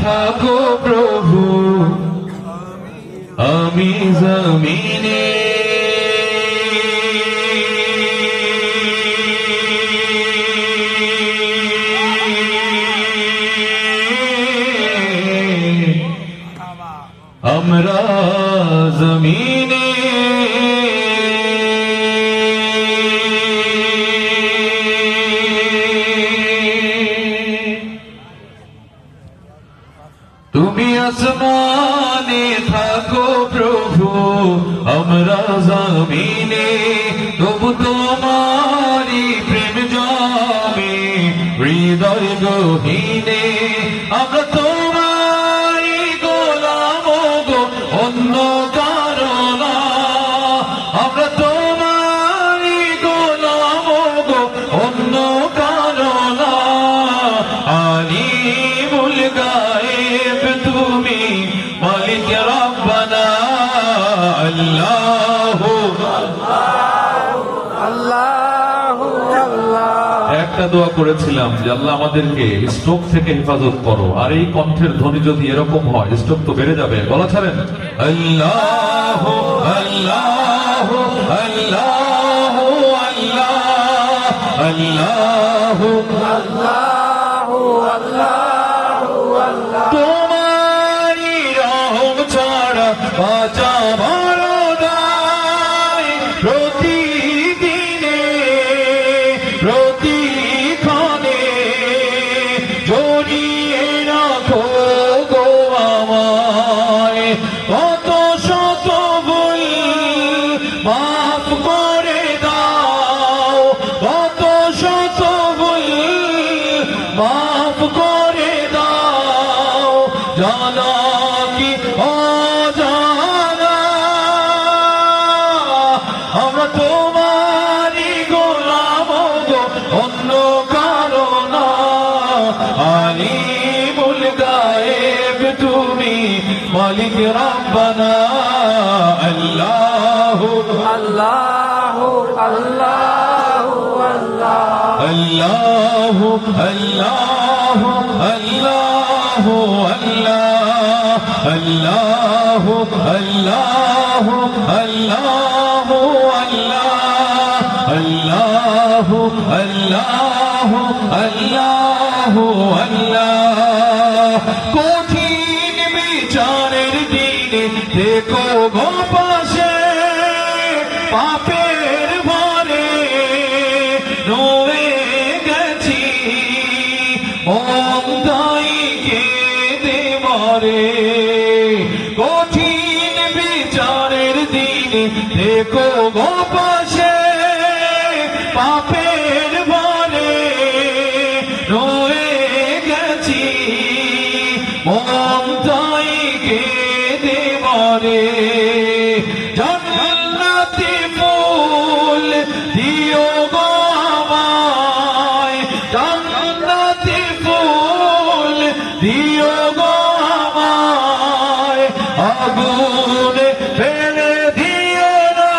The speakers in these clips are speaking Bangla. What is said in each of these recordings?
থাকো প্রভু আমি জমিনে আমরা জমিনে তুমি আসমানে থাকো প্রভু আমরা জমিনে তবু তোমারি প্রেম জমে হৃদয় গহীনে আমরা তোমারি গোলাম গো অন্য কারো না আমরা তোমারি গোলাম গো অন্য কারো না আলিমুল গায়েব তুমি মালিক রব্বানা আল্লাহু আল্লাহু আল্লাহ। একটা দোয়া করেছিলাম যে আল্লাহ আমাদেরকে স্ট্রোক থেকে হেফাজত করো, আর এই কণ্ঠের ধ্বনি যদি এরকম হয় স্ট্রোক তো বেড়ে যাবে। গলা ছাড়েন আল্লাহু আল্লাহু আল্লাহু আল্লাহু আল্লাহু আল্লাহু আল্লাহ। তোমারি রহম ছাড়া বাঁচা বড় দায় প্রতিদিনে প্রতিক্ষণে জড়িয়ে রাখো গো আমায় কত শত ভুল মাফ করে দাও কত শত ভুল মাফ করে দাও জানা কি অজানা আমরা তোমারি গোলাম গো অন্য কারো না আলিমুল গায়েব তুমি মালিক রব্বানা আল্লাহু আল্লাহু আল্লাহু আল্লাহ। আল্লাহু আল্লাহু আল্লাহু আল্লাহ আল্লাহু আল্লাহু আল্লাহু আল্লাহ আল্লাহু আল্লাহু আল্লাহু আল্লাহ কঠিন বিচারের দিনে দেখো গো পাশে পাপের ভরে রয়ে গেছি অন্যায়কে দেবারে কঠিন বিচারের দিনে দেখো গো পাশে পাপের ভরে রয়ে গেছি অন্যায়কে দেবারে জান্নাতি ফুল দিও গো আমায় জান্নাতি ফুল দিও গো আমায় আগুনে ফেলে দিও না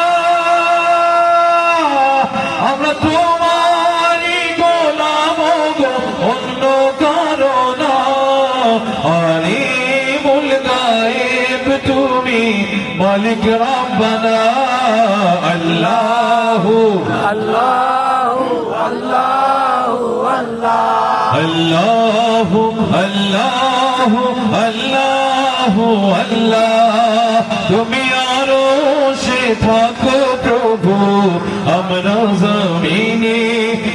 আমরা তোমারি গোলাম গো অন্য কারো না আলিমুল গায়েব তুমি মালিক রব্বানা আল্লাহু আল্লাহু আল্লাহু আল্লাহ। আল্লাহু আল্লাহু আল্লাহু আল্লাহ তুমি আরো সে থাকো প্রভু আমরা জমিনে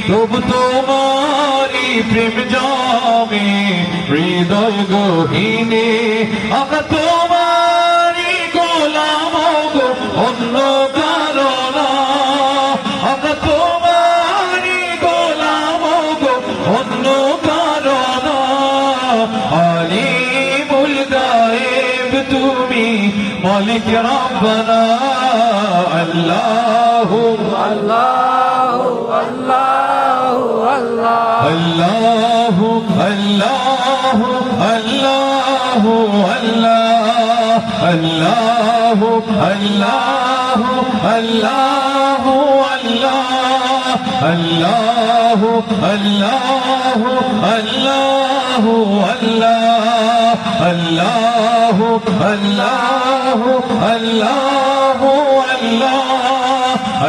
তবু তোমারি প্রেম জমে হৃদয় গহীনে আমরা তোমারি গোলাম গো অন্য কারো না আমরা তোমারি গোলাম গো অন্য কারো না আলিমুল গায়েব তুমি মালিক রব্বানা আল্লাহু আল্লাহু আল্লাহু আল্লাহ। আল্লাহু আল্লাহু আল্লাহু আল্লাহ আল্লাহু আল্লাহু আল্লাহু আল্লাহু আল্লাহু আল্লাহু আল্লাহু আল্লাহু আল্লাহু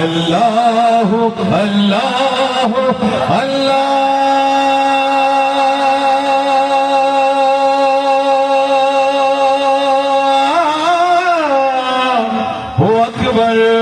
আল্লাহু আল্লাহু আল্লাহু আকবার